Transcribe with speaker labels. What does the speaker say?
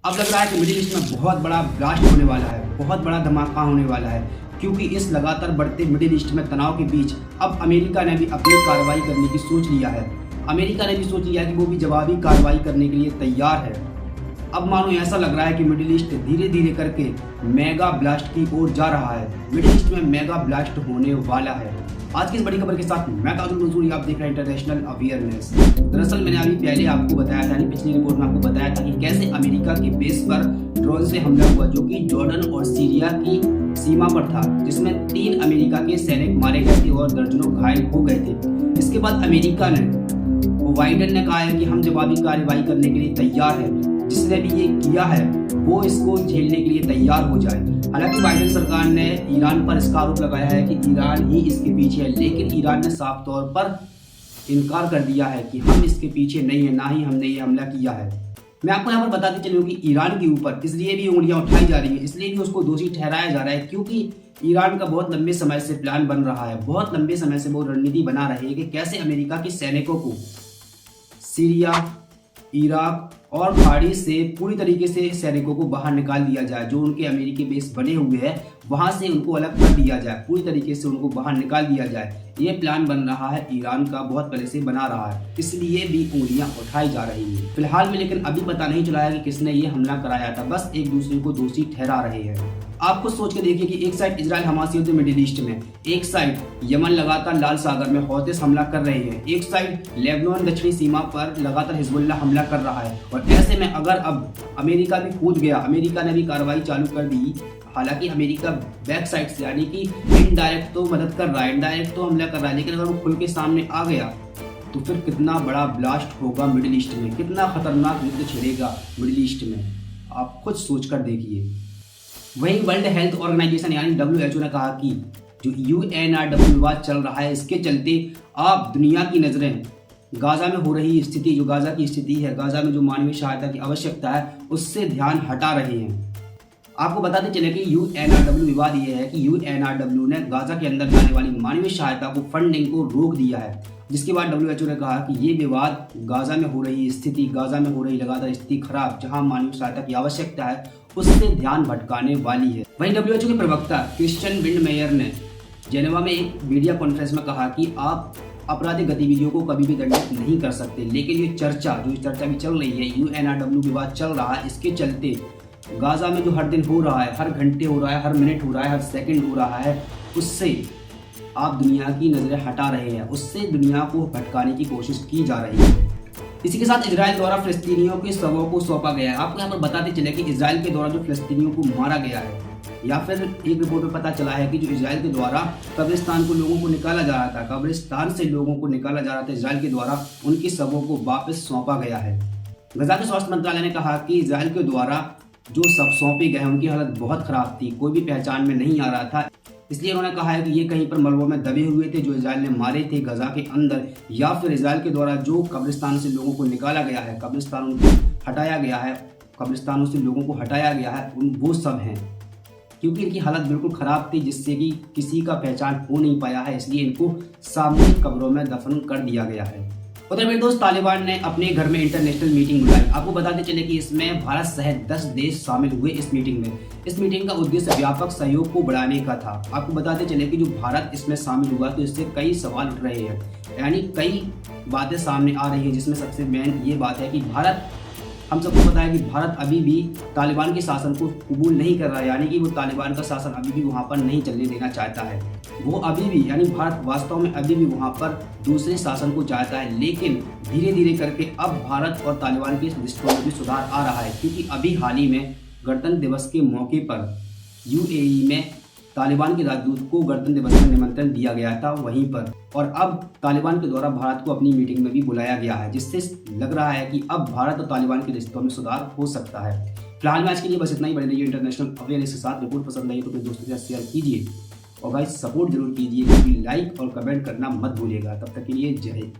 Speaker 1: अब लग रहा है कि मिडिल ईस्ट में बहुत बड़ा ब्लास्ट होने वाला है, बहुत बड़ा धमाका होने वाला है, क्योंकि इस लगातार बढ़ते मिडिल ईस्ट में तनाव के बीच अब अमेरिका ने भी अपनी कार्रवाई करने की सोच लिया है। अमेरिका ने भी सोच लिया कि वो भी जवाबी कार्रवाई करने के लिए तैयार है। अब मानो ऐसा लग रहा है कि मिडिल ईस्ट धीरे धीरे करके मेगा ब्लास्ट की ओर जा रहा है। मिडिल ईस्ट में मेगा ब्लास्ट होने वाला है। आज की इस बड़ी खबर के साथ मैं ताजुल मंसूरी, आप देख रहे हैं इंटरनेशनल अवेयरनेस। दरअसल मैंने अभी पहले आपको बताया था, पिछली रिपोर्ट में आपको बताया था कि कैसे अमेरिका के बेस पर ड्रोन से हमला हुआ, जो कि जॉर्डन और सीरिया की सीमा पर था, जिसमें 3 अमेरिका के सैनिक मारे गए थे और दर्जनों घायल हो गए थे। इसके बाद अमेरिका ने, बाइडेन ने कहा है कि हम जवाबी कार्रवाई करने के लिए तैयार है। जिसने भी ये किया है वो इसको झेलने के लिए तैयार हो जाए। हालांकि बाइडेन सरकार ने ईरान पर इसका आरोप लगाया है कि ईरान ही इसके पीछे है, लेकिन ईरान ने साफ तौर पर इनकार कर दिया है कि हम इसके पीछे नहीं है, ना ही हमने ये हमला किया है। मैं आपको यहाँ पर बताते चलूँ कि ईरान के ऊपर इसलिए भी उंगलियां उठाई जा रही है, इसलिए भी उसको दोषी ठहराया जा रहा है, क्योंकि ईरान का बहुत लंबे समय से प्लान बन रहा है, बहुत लंबे समय से वो रणनीति बना रही है कि कैसे अमेरिका के सैनिकों को सीरिया, इराक और खाड़ी से पूरी तरीके से सैनिकों को बाहर निकाल दिया जाए। जो उनके अमेरिकी बेस बने हुए हैं वहां से उनको अलग कर दिया जाए, पूरी तरीके से उनको बाहर निकाल दिया जाए। ये प्लान बन रहा है, ईरान का बहुत पहले से बना रहा है, इसलिए भी उंगलियां उठाई जा रही है फिलहाल में। लेकिन अभी पता नहीं चला है कि किसने ये हमला कराया था, बस एक दूसरे को दोषी ठहरा रहे हैं। आप खुद सोच के देखिए कि एक साइड इजराइल हमास युद्ध मिडिल ईस्ट में, एक साइड यमन लगातार लाल सागर में हौतीस हमला कर रहे हैं, एक साइड लेबनान दक्षिणी सीमा पर लगातार हिजबुल्लाह हमला कर रहा है। और ऐसे में अगर अब अमेरिका भी कूद गया, अमेरिका ने भी कार्रवाई चालू कर दी, हालांकि अमेरिका बैक साइड से, यानी कि इनडायरेक्ट तो मदद कर रहा है, इनडायरेक्ट तो हमला कर रहा है, लेकिन अगर वो खुल के सामने आ गया तो फिर कितना बड़ा ब्लास्ट होगा मिडिल ईस्ट में, कितना खतरनाक युद्ध छिड़ेगा मिडिल ईस्ट में, आप खुद सोच कर देखिए। वहीं वर्ल्ड हेल्थ ऑर्गेनाइजेशन यानी WHO ने कहा कि जो UNRW विवाद चल रहा है, इसके चलते आप दुनिया की नज़रें गाजा में हो रही स्थिति, जो गाजा की स्थिति है, गाजा में जो मानवीय सहायता की आवश्यकता है, उससे ध्यान हटा रहे हैं। आपको बताते चले कि UNRW विवाद ये है कि UNRW ने गाजा के अंदर जाने वाली मानवीय सहायता को, फंडिंग को रोक दिया है, जिसके बाद WHO ने कहा कि ये विवाद गाजा में हो रही स्थिति, गाजा में हो रही लगातार स्थिति खराब, जहां मानवीय सहायता की आवश्यकता है, उससे ध्यान भटकाने वाली है। वहीं WHO के प्रवक्ता क्रिश्चियन विंडमेयर ने जेनेवा में एक मीडिया कॉन्फ्रेंस में कहा कि आप आपराधिक गतिविधियों को कभी भी दंडित नहीं कर सकते, लेकिन ये चर्चा भी चल रही है, UNRW विवाद चल रहा है, इसके चलते गाजा में जो हर दिन हो रहा है, हर घंटे हो रहा है, हर मिनट हो रहा है, हर सेकंड हो रहा है, उससे आप दुनिया की नज़रें हटा रहे हैं, उससे दुनिया को भटकाने की कोशिश की जा रही है। इसी के साथ इजराइल द्वारा फिलिस्तीनियों के शवों को सौंपा गया है। आपको यहाँ पर बताते चले कि इजराइल के द्वारा जो फिलिस्तीनियों को मारा गया है, या फिर एक रिपोर्ट में पता चला है कि जो इजराइल के द्वारा कब्रिस्तान को लोगों को निकाला जा रहा था, कब्रिस्तान से लोगों को निकाला जा रहा था इजराइल के द्वारा, उनके शवों को वापस सौंपा गया है। गजा के स्वास्थ्य मंत्रालय ने कहा कि इजराइल के द्वारा जो सब सौंपे गए उनकी हालत बहुत खराब थी, कोई भी पहचान में नहीं आ रहा था, इसलिए उन्होंने कहा है कि ये कहीं पर मलबों में दबे हुए थे जो इजराइल ने मारे थे गजा के अंदर, या फिर इजराइल के द्वारा जो कब्रिस्तान से लोगों को निकाला गया है, कब्रिस्तानों को हटाया गया है, कब्रिस्तानों से लोगों को हटाया गया है, वो सब हैं, क्योंकि इनकी हालत बिल्कुल ख़राब थी, जिससे कि किसी का पहचान हो नहीं पाया है, इसलिए इनको सामूहिक कब्रों में दफन कर दिया गया है। उधर मेरे दोस्त तालिबान ने अपने घर में इंटरनेशनल मीटिंग बुलाई। आपको बताते चले कि इसमें भारत सहित 10 देश शामिल हुए इस मीटिंग में। इस मीटिंग का उद्देश्य व्यापक सहयोग को बढ़ाने का था। आपको बताते चले कि जो भारत इसमें शामिल हुआ तो इससे कई सवाल उठ रहे हैं, यानी कई बातें सामने आ रही है, जिसमें सबसे मेन ये बात है कि भारत, हम सबको पता है कि भारत अभी भी तालिबान के शासन को कबूल नहीं कर रहा है, यानी कि वो तालिबान का शासन अभी भी वहाँ पर नहीं चलने देना चाहता है। वो अभी भी, यानी भारत वास्तव में अभी भी वहाँ पर दूसरे शासन को चाहता है, लेकिन धीरे धीरे करके अब भारत और तालिबान के रिश्तों में भी सुधार आ रहा है, क्योंकि अभी हाल ही में गणतंत्र दिवस के मौके पर UAE में तालिबान के राजदूत को गणतंत्र दिवस का निमंत्रण दिया गया था वहीं पर, और अब तालिबान के द्वारा भारत को अपनी मीटिंग में भी बुलाया गया है, जिससे लग रहा है कि अब भारत और तालिबान के रिश्तों में सुधार हो सकता है। फिलहाल में आज के लिए बस इतना ही। बने रहिए इंटरनेशनल अवेयरनेस के साथ। रिपोर्ट पसंद आई तो अपने दोस्तों के साथ शेयर कीजिए और भाई सपोर्ट जरूर कीजिए, क्योंकि लाइक और कमेंट करना मत भूलिएगा। तब तक के लिए जय हिंद।